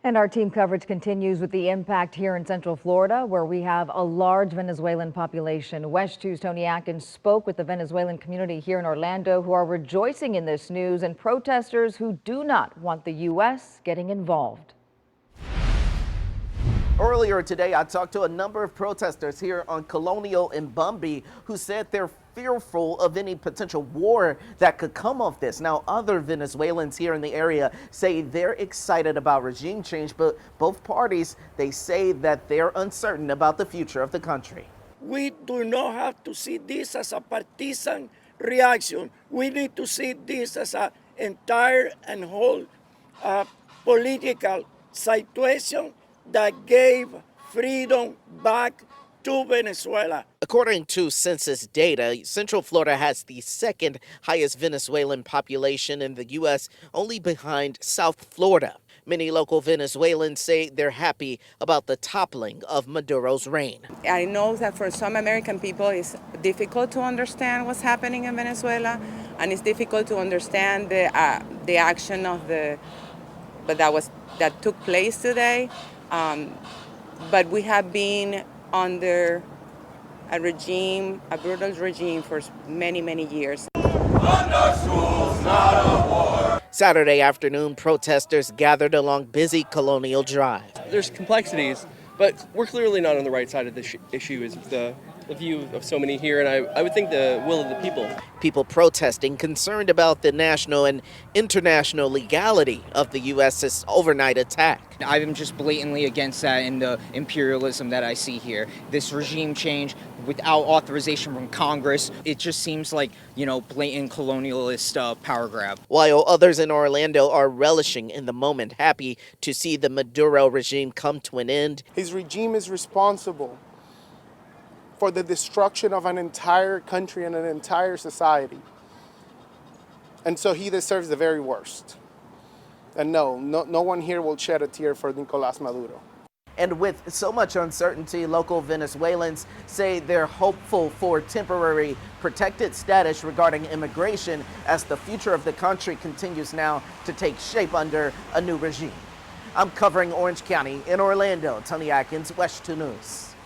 And our team coverage continues with the impact here in Central Florida, where we have a large Venezuelan population. WESH 2's Tony Atkins spoke with the Venezuelan community here in Orlando who are rejoicing in this news and protesters who do not want the U.S. getting involved. Earlier today, I talked to a number of protesters here on Colonial and Bumby who said they're fearful of any potential war that could come of this. Now, other Venezuelans here in the area say they're excited about regime change, but both parties, they say that they're uncertain about the future of the country. We do not have to see this as a partisan reaction. We need to see this as an entire and whole political situation that gave freedom back to Venezuela. According to census data, Central Florida has the second highest Venezuelan population in the U.S., only behind South Florida. Many local Venezuelans say they're happy about the toppling of Maduro's reign. I know that for some American people it's difficult to understand what's happening in Venezuela, and it's difficult to understand the action of that took place today. But we have been under a brutal regime for many, many years. Saturday afternoon, protesters gathered along busy Colonial Drive. There's complexities, but we're clearly not on the right side of this issue, is the view of so many here, and I would think the will of the people. People protesting, concerned about the national and international legality of the U.S.'s overnight attack. I'm just blatantly against that and the imperialism that I see here. This regime change without authorization from Congress, it just seems like, blatant colonialist power grab. While others in Orlando are relishing in the moment, happy to see the Maduro regime come to an end. His regime is responsible for the destruction of an entire country and an entire society. And so he deserves the very worst. And no one here will shed a tear for Nicolás Maduro. And with so much uncertainty, local Venezuelans say they're hopeful for temporary protected status regarding immigration as the future of the country continues now to take shape under a new regime. I'm covering Orange County in Orlando. Tony Atkins, WESH 2 News.